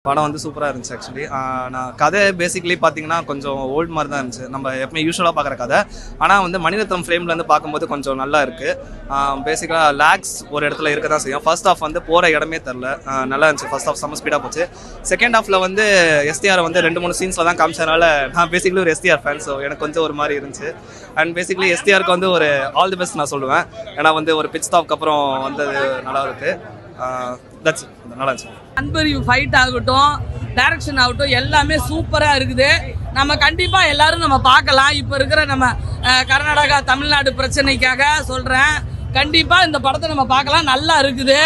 படம் வந்து சூப்பராக இருந்துச்சு ஆக்சுவலி. நான் கதை பேசிக்கலி பார்த்தீங்கன்னா கொஞ்சம் ஓல்டு மாதிரி தான் இருந்துச்சு, நம்ம எப்பவுமே யூஸ்வலாக பார்க்குற கதை. ஆனால் வந்து மணிரத்னம் ஃப்ரேம்லேருந்து பார்க்கும்போது கொஞ்சம் நல்லா இருக்குது. பேசிக்கலாக லேக்ஸ் ஒரு இடத்துல இருக்க தான் செய்யும். ஃபர்ஸ்ட் ஹாஃப் வந்து போகிற இடமே தெரில, நல்லா இருந்துச்சு. ஃபர்ஸ்ட் ஹாஃப் செம்ம ஸ்பீடாக போச்சு. செகண்ட் ஹாஃபில் வந்து எஸ்டிஆர் வந்து 2-3 சீன்ஸில் தான் காமிச்சதுனால நான் பேசிக்கலி ஒரு எஸ்டிஆர் ஃபேன், ஸோ எனக்கு கொஞ்சம் ஒரு மாதிரி இருந்துச்சு. அண்ட் பேசிக்கலி எஸ்டிஆருக்கு வந்து ஒரு ஆல் தி பெஸ்ட் நான் சொல்லுவேன். ஏன்னா வந்து ஒரு பிட் ஸ்டாப்க்கு அப்புறம் வந்தது நல்லா இருக்குது. தட்ஸ் நல்லா இருந்துச்சு. அன்பரிவு ஃபைட் ஆகட்டும், டைரக்ஷன் ஆகட்டும், எல்லாமே சூப்பராக இருக்குது. நம்ம கண்டிப்பாக எல்லாரும் நம்ம பார்க்கலாம். இப்போ இருக்கிற நம்ம கர்நாடகா தமிழ்நாடு பிரச்சனைக்காக சொல்கிறேன், கண்டிப்பாக இந்த படத்தை நம்ம பார்க்கலாம். நல்லா இருக்குது.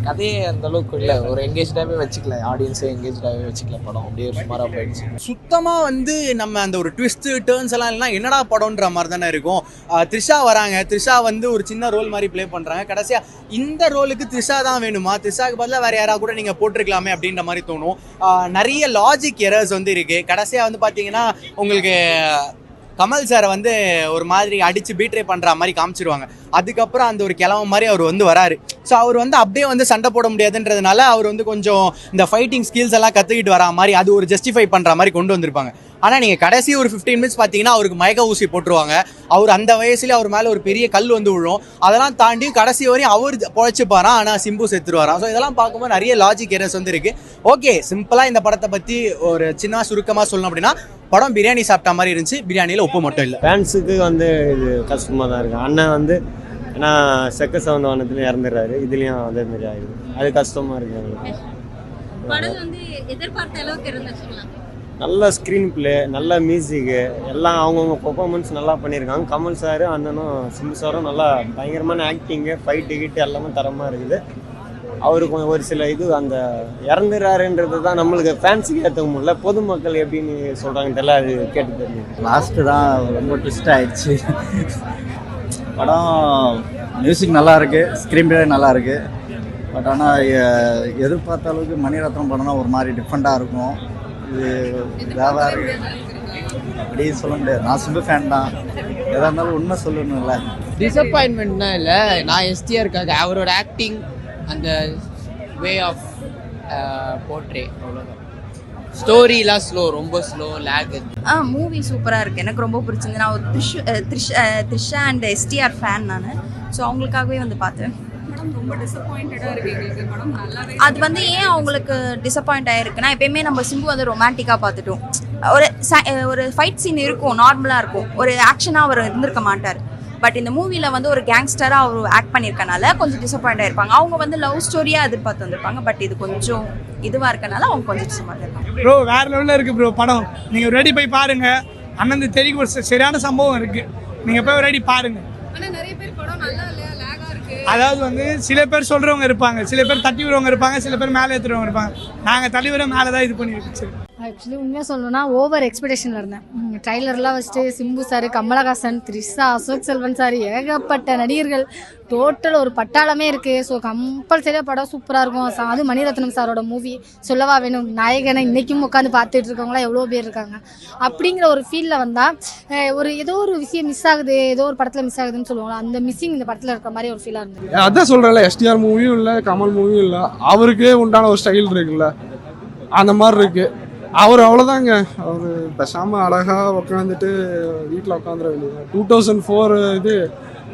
கதையே அந்த அளவுக்கு இல்லை, ஒரு எங்கேஜாகவே வச்சுக்கல, ஆடியன்ஸே எங்கேஜாகவே வச்சுக்கல. படம் அப்படியே சுமாராக போயிடுச்சு. சுத்தமாக வந்து நம்ம அந்த ஒரு ட்விஸ்ட்டு டேர்ன்ஸ் எல்லாம் இல்லைனா என்னடா படம்ன்ற மாதிரி தானே இருக்கும். த்ரிஷா வராங்க, த்ரிஷா வந்து ஒரு சின்ன ரோல் மாதிரி ப்ளே பண்ணுறாங்க. கடைசியாக இந்த ரோலுக்கு த்ரிஷா தான் வேணுமா, த்ரிஷாவுக்கு பதிலாக வேறு யாராவது கூட நீங்கள் போட்டிருக்கலாமே அப்படின்ற மாதிரி தோணும். நிறைய லாஜிக் எரர்ஸ் வந்து இருக்குது. கடைசியாக வந்து பார்த்தீங்கன்னா உங்களுக்கு கமல் சாரை வந்து ஒரு மாதிரி அடித்து பீட்ரே பண்ணுற மாதிரி காமிச்சிருவாங்க. அதுக்கப்புறம் அந்த ஒரு கிழமை மாதிரி அவர் வந்து வராரு. ஸோ அவர் வந்து அப்படியே வந்து சண்டை போட முடியாதுன்றதுனால அவர் வந்து கொஞ்சம் இந்த ஃபைட்டிங் ஸ்கில்ஸ் எல்லாம் கற்றுக்கிட்டு வரா மாதிரி அது ஒரு ஜஸ்டிஃபை பண்ணுற மாதிரி கொண்டு வந்திருப்பாங்க. ஆனால் நீங்கள் கடைசி ஒரு 15 மினிட்ஸ் பார்த்தீங்கன்னா அவருக்கு மயக்க ஊசி போட்டுருவாங்க. அவர் அந்த வயசுலேயே அவர் மேலே ஒரு பெரிய கல் வந்து விழும். அதெல்லாம் தாண்டி கடைசி வரையும் அவர் பொழைச்சிப்பாரான், ஆனால் சிம்பு செத்துருவாராம். ஸோ இதெல்லாம் பார்க்கும்போது நிறைய லாஜிக் எரர்ஸ் வந்து இருக்குது. ஓகே, சிம்பிளாக இந்த படத்தை பற்றி ஒரு சின்ன சுருக்கமாக சொல்லணும் அப்படின்னா, படம் பிரியாணி சாப்பிட்ட மாதிரி இருந்துச்சு, பிரியாணியில் உப்பு மட்டும் இல்லை. ஃபேன்ஸுக்கு வந்து இது கஷ்டமாக தான் இருக்குது. அண்ணன் வந்து ஏன்னா செக்க சவுண்ட் வானத்துலையும் இறந்துடுறாரு, இதுலேயும் அதே மாதிரி ஆயிடுது. அது கஷ்டமாக இருக்குது எங்களுக்கு. படம் வந்து எதிர்பார்த்த அளவுக்கு இருந்துச்சுங்களா? நல்ல ஸ்க்ரீன் பிளே, நல்ல மியூசிக்கு, எல்லாம் அவங்கவுங்க பர்ஃபார்மன்ஸ் நல்லா பண்ணியிருக்காங்க. கமல் சார் அண்ணனும் சிம்பு சாரும் நல்லா பயங்கரமான ஆக்டிங்கு, ஃபைட்டு கிட்டு எல்லாமே தரமாக இருக்குது. அவருக்கு ஒரு சில இது அந்த இறந்துறாருன்றது தான் நம்மளுக்கு ஃபேன்ஸுக்கு ஏற்றுக்க முடியல. பொதுமக்கள் எப்படின்னு சொல்கிறாங்கன்னு தெரியல, அது கேட்டு தெரியும். லாஸ்ட்டு தான் ரொம்ப ட்விஸ்ட் ஆகிடுச்சு. படம் மியூசிக் நல்லா இருக்குது, ஸ்க்ரீன் பிளே நல்லா இருக்குது. பட் ஆனால் எதிர்பார்த்த அளவுக்கு மணிரத்னம் படம்னா ஒரு மாதிரி டிஃப்ரெண்ட்டாக இருக்கும். இது வேறு அப்படி சொல்ல முடியாது. நான் சிம்பு ஃபேன் தான், எதாக இருந்தாலும் உண்மை சொல்லணும்ல. டிசப்பாயின்மெண்ட்னா இல்லை, நான் எஸ்டிஆருக்காக அவரோட ஆக்டிங், அந்த வே ஆஃப் போர்ட்ரே, அவ்வளோதான். ஸ்டோரிலாம் ஸ்லோ, ரொம்ப ஸ்லோ, லேக். மூவி சூப்பராக இருக்குது, எனக்கு ரொம்ப பிடிச்சிருந்து. நான் ஒரு த்ரிஷா அண்ட் எஸ்டிஆர் ஃபேன் நான். ஸோ அவங்களுக்காகவே வந்து பார்த்தேன். ரொம்ப டிசப்பாயிண்டடாக இருக்குது எங்களுக்கு. படம் நல்லாவே அது வந்து ஏன் அவங்களுக்கு டிசப்பாயிண்ட் ஆகிருக்குன்னா, எப்பயுமே நம்ம சிம்பு வந்து ரொமான்டிக்காக பார்த்துட்டோம். ஒரு ஃபைட் சீன் இருக்கும், நார்மலாக இருக்கும், ஒரு ஆக்ஷனாக அவர் இருந்திருக்க மாட்டார். பட் இந்த மூவியில் வந்து ஒரு கேங்ஸ்டராக அவர் ஆக்ட் பண்ணியிருக்கனால கொஞ்சம் டிசப்பாயிண்ட் ஆகிருப்பாங்க. அவங்க வந்து லவ் ஸ்டோரியாக எதிர்பார்த்து வந்திருப்பாங்க. பட் இது கொஞ்சம் இதுவாக இருக்கனால அவங்க கொஞ்சம் டிசப்பாயிண்ட் ஆயிருப்பாங்க. ப்ரோ வேறு லெவலில் இருக்குது ப்ரோ படம். நீங்கள் ரெடி போய் பாருங்கள். அண்ணன் தெரிவிக்க ஒரு சரியான சம்பவம் இருக்குது, நீங்கள் போய் ரெடி பாருங்கள். ஆனால் நிறைய பேர் படம் நல்லா இல்லையா, லேகாக இருக்குது. அதாவது வந்து சில பேர் சொல்கிறவங்க இருப்பாங்க, சில பேர் தட்டி விடுறவங்க இருப்பாங்க, சில பேர் மேலே ஏற்றுறவங்க இருப்பாங்க. நாங்கள் தள்ளி விட மேலே தான் இது பண்ணியிருக்கோம். ஆக்சுவலி உண்மையாக சொல்லணும்னா ஓவர் எக்ஸ்பெக்டேஷனில் இருந்தேன். ட்ரைலர்லாம் வச்சுட்டு சிம்பு சார், கமலஹாசன், த்ரிஷா, அசோக் செல்வன் சார், ஏகப்பட்ட நடிகர்கள், டோட்டல் ஒரு பட்டாளமே இருக்குது. ஸோ கம்பல்சரியாக படம் சூப்பராக இருக்கும். அது மணிரத்னம் சாரோட மூவி, சொல்லவா வேணும். நாயகனை இன்றைக்கும் உட்காந்து பார்த்துட்டு இருக்கவங்களாம் எவ்வளோ பேர் இருக்காங்க. அப்படிங்கிற ஒரு ஃபீலில் வந்தால் ஒரு ஏதோ ஒரு விஷயம் மிஸ் ஆகுது, ஏதோ ஒரு படத்தில் மிஸ் ஆகுதுன்னு சொல்லுவாங்களா, அந்த மிஸ்ஸிங் இந்த படத்தில் இருக்கிற மாதிரி ஒரு ஃபீலாக இருந்தது. அதான் சொல்கிறேன்ல, எஸ்டிஆர் மூவியும் இல்லை, கமல் மூவியும் இல்லை, அவருக்கே உண்டான ஒரு ஸ்டைல் இருக்குல்ல, அந்த மாதிரி இருக்குது. அவர் அவ்வளோதாங்க, அவர் பேசாமல் அழகாக உட்காந்துட்டு வீட்டில் உட்காந்துட வேண்டியது. 2004 இது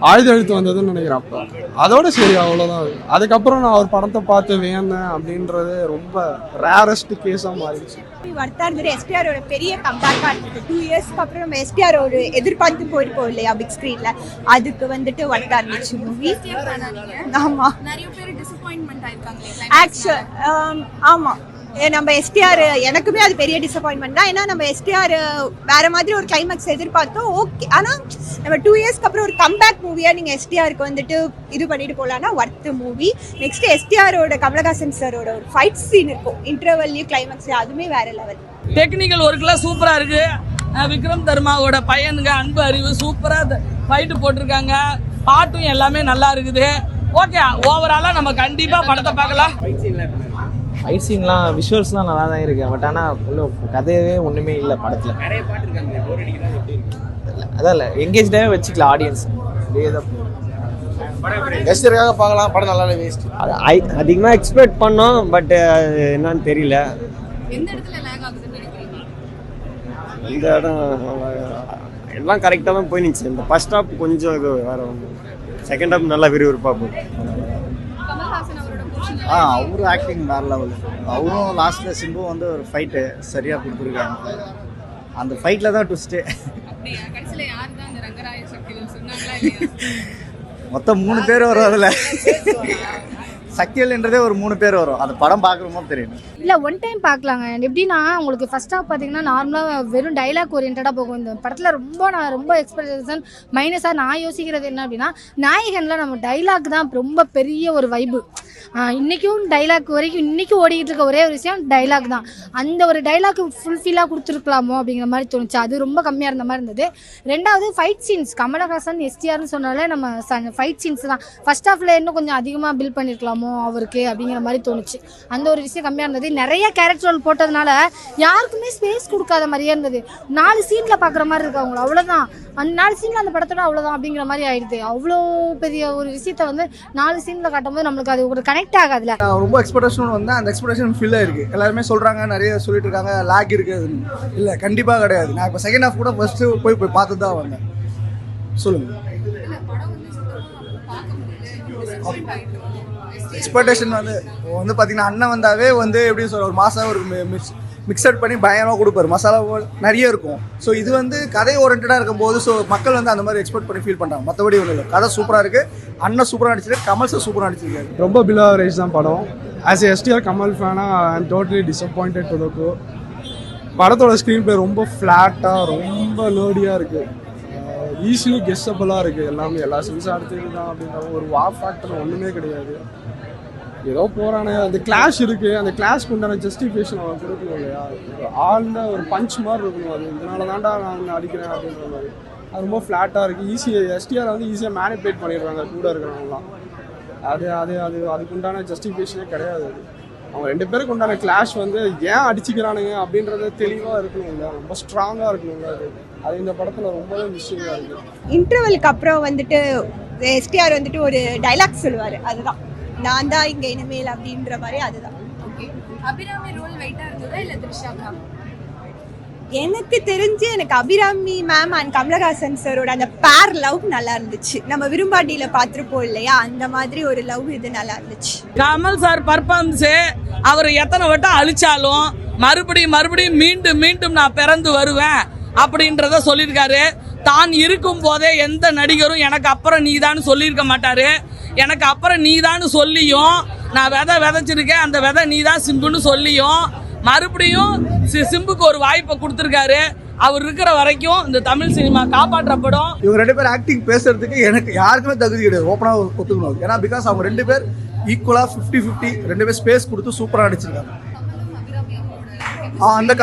ஆயுத எழுத்து வந்ததுன்னு நினைக்கிறேன். அப்போ அதோட சரி, அவ்வளோதான். அதுக்கப்புறம் நான் அவர் படத்தை பார்த்து வேந்தேன் அப்படின்றது ரொம்ப ரேரஸ்ட் கேஸாக மாறிடுச்சு. வர்த்தா இருந்தது எஸ்டிஆரோட பெரிய கம்பேக்காக இருந்தது. 2 இயர்ஸ்க்கு அப்புறம் நம்ம எஸ்டிஆரோட எதிர்பார்த்து போயிருப்போம் இல்லையா பிக் ஸ்க்ரீனில், அதுக்கு வந்துட்டு வர்த்தா இருந்துச்சு மூவி. ஆமாம், நிறைய பேர் டிசப்பாயின்மெண்ட் ஆயிருக்காங்க. ஆக்சுவல் ஆமாம், நம்ம எஸ்டிஆர் எனக்குமே அது பெரிய டிசப்பாயின்மெண்ட் தான். ஏன்னா நம்ம எஸ்டிஆர் வேற மாதிரி ஒரு கிளைமேக்ஸ் எதிர்பார்த்தோம். ஓகே, ஆனால் நம்ம 2 இயர்ஸ்க்கு அப்புறம் ஒரு கம்பேக் மூவியாக நீங்கள் எஸ்டிஆருக்கு வந்துட்டு இது பண்ணிட்டு போகலான்னா வர்த்து மூவி. நெக்ஸ்ட் எஸ்டிஆரோட கமலஹாசன் சாரோட ஒரு ஃபைட் சீன் இருக்கும், இன்டர்வல்லையும் கிளைமேக்ஸ், அதுவுமே வேற லெவல். டெக்னிக்கல் ஒர்க்லாம் சூப்பராக இருக்குது. விக்ரம் தர்மாவோட பையனுங்க அன்பு அறிவு சூப்பராக ஃபைட்டு போட்டிருக்காங்க. பாட்டும் எல்லாமே நல்லா இருக்குது. ஓகே, ஓவராலாக நம்ம கண்டிப்பாக படத்தை பார்க்கலாம். ஃபைட் சீன்லாம், விஷுவல்ஸ்லாம் நல்லா தான் இருக்குது. பட் ஆனால் உள்ள கதையவே ஒன்றுமே இல்லை படத்தில். அதான் இல்லை, எங்கேஜாகவே வச்சுக்கலாம் ஆடியன்ஸ். அப்படியே தான் எஸ்டிஆருக்காக பார்க்கலாம், படம் நல்லா வேஸ்ட். அதிகமாக எக்ஸ்பெக்ட் பண்ணோம், பட் என்னன்னு தெரியல. எந்த இடத்துல லேக் ஆகுதுன்னு நினைக்கிறீங்க? இந்த இடம் எல்லாம் கரெக்டாக தான் போயிடுச்சு. இந்த ஃபர்ஸ்ட் ஹாப் கொஞ்சம் இது வேற ஒன்று, செகண்ட் ஹாப் நல்லா விறுவிறுப்பாக போகுது. கமல்ஹாசன் அவரோட portion அவரும் ஆக்டிங் வேறு லெவலு. அவரும் லாஸ்ட்டில் சிம்பு வந்து ஒரு ஃபைட்டு சரியாக கொடுத்துருக்காங்க. அந்த ஃபைட்டில் தான் ட்விஸ்ட்டு. அப்படியா? கடைசியில் யார் தான் அந்த ரங்கராய சக்திகள் சொன்னாங்களா இல்லையா? மொத்தம் 3 பேர் வரும் அதில். சக்திவேல்ன்றதே ஒரு 3 பேர் வரும். அந்த படம் பார்க்குறோமோ தெரியும். இல்லை ஒன் டைம் பார்க்கலாங்க. எப்படின்னா உங்களுக்கு ஃபர்ஸ்ட் ஹாஃப் பார்த்தீங்கன்னா நார்மலாக வெறும் டைலாக் ஓரியன்டாக போகும். இந்த படத்தில் நான் ரொம்ப எக்ஸ்பெக்டேஷன் மைனஸாக நான் யோசிக்கிறது என்ன அப்படின்னா, நாயகனில் நம்ம டைலாக் தான் ரொம்ப பெரிய ஒரு வைப்பு. இன்றைக்கும் டைலாக் வரைக்கும் இன்றைக்கும் ஓடிக்கிட்டு இருக்க ஒரே ஒரு விஷயம் டைலாக் தான். அந்த ஒரு டைலாக் ஃபுல்ஃபில்லாக கொடுத்துருக்கலாமோ அப்படிங்கிற மாதிரி தோணுச்சு. அது ரொம்ப கம்மியாக இருந்த மாதிரி இருந்தது. ரெண்டாவது ஃபைட் சீன்ஸ், கமலஹாசன் எஸ்டிஆர்னு சொன்னாலே நம்ம ஃபைட் சீன்ஸ் தான். ஃபர்ஸ்ட் ஹாஃபில் இன்னும் கொஞ்சம் அதிகமாக பில்ட் பண்ணியிருக்கலாமோ அவருக்கு அப்படிங்கிற மாதிரி தோணுச்சு. அந்த ஒரு விஷயம் கம்மியாக இருந்தது. நிறைய கேரக்டர் போட்டதுனால யாருக்குமே ஸ்பேஸ் கொடுக்காத மாதிரியே இருந்தது. 4 சீனில் பார்க்குற மாதிரி இருக்கு அவங்கள, அவ்வளோதான். அந்த 4 சீனில் அந்த படத்தோட அவ்வளோதான் அப்படிங்கிற மாதிரி ஆயிடுது. அவ்வளோ பெரிய ஒரு விஷயத்த வந்து 4 சீனில் காட்டும்போது நம்மளுக்கு அது ஒரு கனெக்ட் ஆகாதுல. ரொம்ப எக்ஸ்பெக்டேஷன் வந்து அந்த எக்ஸ்பெக்டேஷன் ஃபில் ஆயிருக்கு. எல்லாருமே சொல்கிறாங்க, நிறைய சொல்லிட்டு இருக்காங்க லேக் இருக்குது. இல்லை, கண்டிப்பாக கிடையாது. நான் இப்போ செகண்ட் ஹாஃப் கூட ஃபர்ஸ்ட்டு போய் பார்த்து தான் வந்தேன். சொல்லுங்கள். எக்ஸ்பெக்டேஷன் வந்து பார்த்தீங்கன்னா அண்ணன் வந்தாவே வந்து எப்படி சொல்ற ஒரு மாதம் ஒரு மிக்சட் பண்ணி பயங்கரமாக கொடுப்பாரு. மசாலா நிறைய இருக்கும். ஸோ இது வந்து கதை ஓரியன்டாக இருக்கும்போது ஸோ மக்கள் வந்து அந்த மாதிரி எக்ஸ்பெக்ட் பண்ணி ஃபீல் பண்ணுறாங்க. மற்றபடி ஒன்றும் இல்லை. கதை சூப்பராக இருக்குது. அண்ணன் சூப்பராக நடிச்சிருக்கு. கமல் சார் சூப்பராக நடிச்சிருக்காரு. ரொம்ப பிலோ ஆவரேஜ் தான் படம். ஆஸ் எஸ்டிஆர் கமல் ஃபேனாக I am totally disappointed to the core. படத்தோட ஸ்க்ரீன் பிளே ரொம்ப ஃப்ளாட்டாக ரொம்ப நோடியாக இருக்குது. ஈஸிலி கெஸ்டபுளாக இருக்குது. எல்லாமே எல்லா சீன்ஸும் அடுத்தது தான் அப்படின்ற ஒரு வார் ஃபேக்டர் ஒன்றுமே கிடையாது. ஏதோ போகிறானே அந்த கிளாஷ் இருக்குது. அந்த கிளாஷ்க்கு உண்டான ஜஸ்டிஃபிகேஷன் அவன் கொடுக்கணும் இல்லையா? ஆழ்ந்த ஒரு பஞ்ச் மாதிரி இருக்கணும். அது இதனால தான்டா நான் அடிக்கிறேன் அப்படின்ற மாதிரி. அது ரொம்ப ஃப்ளாட்டாக இருக்குது. எஸ்டிஆர் வந்து ஈஸியாக மேனிபுலேட் பண்ணிடுறாங்க கூட இருக்கிறவங்களாம். அதுக்கு உண்டான ஜஸ்டிஃபிகேஷனே கிடையாது. அவங்க 2 பேருக்கு உண்டான கிளாஷ் வந்து ஏன் அடிச்சுக்கிறானுங்க அப்படின்றத தெளிவாக இருக்கணும் இல்லை, ரொம்ப ஸ்ட்ராங்காக இருக்கணுங்க. அது இந்த படத்தில் ரொம்பவே மிஸ்ஸிங்காக இருக்குது. இன்டர்வலுக்கு அப்புறம் வந்துட்டு எஸ்டிஆர் வந்துட்டு ஒரு டைலாக் சொல்லுவார், அதுதான் நான் தான் இங்கே இனிமேல் அப்படின்ற மாதிரி. அதுதான். அபிராமி ரோல் வெயிட்டா இருந்ததா இல்ல த்ரிஷா மேம்? எனக்கு தெரிஞ்சு எனக்கு அபிராமி மேம் அண்ட் கமலஹாசன் சாரோட அந்த பேர் லவ் நல்லா இருந்துச்சு. நம்ம விரும்பாட்டியில பார்த்துருப்போம் இல்லையா, அந்த மாதிரி ஒரு லவ் இது நல்லா இருந்துச்சு. கமல் சார் பர்ஃபார்மன்ஸ் அவர் எத்தனை வட்டம் அழிச்சாலும் மறுபடியும் மீண்டும் நான் பிறந்து வருவேன் அப்படின்றத சொல்லியிருக்காரு. தான் இருக்கும் போதே எந்த நடிகரும் எனக்கு அப்புறம் நீதான்னு சொல்லியிருக்க மாட்டாரு. எனக்கு அப்புறம் நீதான்னு சொல்லியும் நான் விதைச்சிருக்கேன், அந்த விதை நீதான் சிம்புன்னு சொல்லியும் மறுபடியும் சிம்புக்கு ஒரு வாய்ப்பை கொடுத்துருக்காரு. அவர் இருக்கிற வரைக்கும் இந்த தமிழ் சினிமா காப்பாற்றப்படும். இவங்க 2 பேர் ஆக்டிங் பேசுறதுக்கு எனக்கு யாருக்குமே தகுதி கிடையாது. ஓப்பனாக ஒத்துக்கணும். ஏன்னா பிகாஸ் அவங்க 2 பேர் ஈக்குவலாக 50-50 2 பேர் ஸ்பேஸ் கொடுத்து சூப்பராக நடிச்சிருக்காங்க. அந்த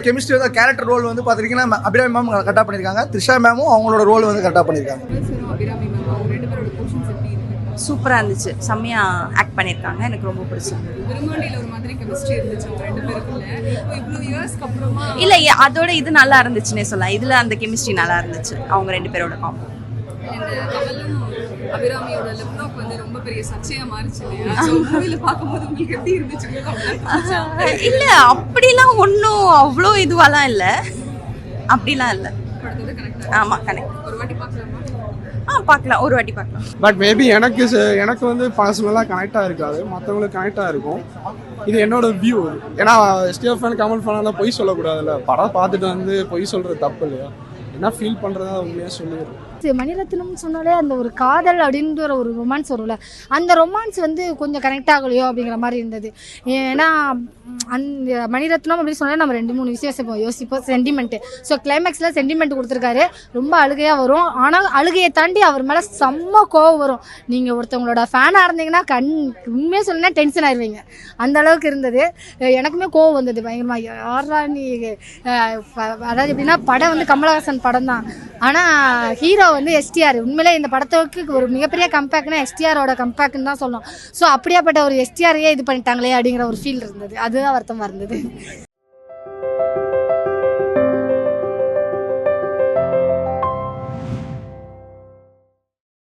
கெமிஸ்ட்ரி வந்து கேரக்டர் ரோல் வந்து பார்த்துருக்கீங்கன்னா அபிராமி மேம் கரெக்டாக பண்ணியிருக்காங்க. த்ரிஷா மேமும் அவங்களோட ரோல் வந்து கரெக்டாக பண்ணியிருக்காங்க. சூப்பராக இருந்துச்சு. செம்மையாக ஆக்ட் பண்ணியிருக்காங்க. எனக்கு ரொம்ப பிடிச்சிருந்தது. இல்லை, அதோட இது நல்லா இருந்துச்சுன்னே சொல்லலாம். இதில் அந்த கெமிஸ்ட்ரி நல்லா இருந்துச்சு அவங்க 2 பேரோட காம்போ. அபிராமியோட லிப்லாக் வந்து ரொம்ப பெரிய சர்ச்சையா மாறிச்சு இல்லையா? மூவில பாக்கும்போது உங்களுக்கு எப்படி இருந்துச்சு? இல்ல அப்படிலாம் ஒன்றும் அவ்வளோ இதுவாலாம் இல்லை. அப்படிலாம் இல்லை. ஆமாம், கனெக்ட். ஒரு வாட்டி பார்க்கலாமா? பார்க்கலாம், ஒரு வாட்டி பார்க்கலாம். பட் மேபி எனக்கு வந்து பர்சனலாக கனெக்டாக இருக்காது, மற்றவங்களுக்கு கனெக்டாக இருக்கும். இது என்னோட வியூ. ஏன்னா எஸ்டிஆர் ஃபேன் கமல் ஃபேனெல்லாம் பொய் சொல்லக்கூடாதுல்ல. படம் பார்த்துட்டு வந்து பொய் சொல்கிறது தப்பு இல்லையா? என்ன ஃபீல் பண்ணுறதா உண்மையாக சொல்லிடுறோம். மணிரத்னம் சொன்னாலே அந்த ஒரு காதல் அப்படின்ற ஒரு ரொமான்ஸ் வரும்ல, அந்த ரொமான்ஸ் வந்து கொஞ்சம் கனெக்ட் ஆகலையோ அப்படிங்கிற மாதிரி இருந்தது. ஏன்னா அந்த மணிரத்னம் அப்படின்னு சொன்னாலே நம்ம 2-3 விஷயம் யோசிப்போம். சென்டிமெண்ட்டு. ஸோ கிளைமேக்ஸில் சென்டிமெண்ட் கொடுத்துருக்காரு. ரொம்ப அழுகையாக வரும். ஆனால் அழுகையை தாண்டி அவர் மேலே செம்ம கோவம் வரும். நீங்கள் ஒருத்தவங்களோட ஃபேனாக இருந்தீங்கன்னா உண்மையாக சொன்னா டென்ஷன் ஆயிடுவீங்க. அந்த அளவுக்கு இருந்தது. எனக்குமே கோவம் வந்தது பயங்கரமாக. யாரா நீ அதாவது எப்படின்னா படம் வந்து கமலஹாசன் படம் தான், ஆனால் ஹீரோ வந்து எஸ்டிஆர். உண்மையிலே இந்த படத்துக்கு ஒரு மிகப்பெரிய கம்பேக்னா எஸ்டிஆரோட கம்பேக்னு தான் சொல்லணும். ஸோ அப்படியாப்பட்ட ஒரு எஸ்டிஆரையே இது பண்ணிட்டாங்களே அப்படிங்கிற ஒரு ஃபீல் இருந்தது. அதுதான் வருத்தமாக இருந்தது.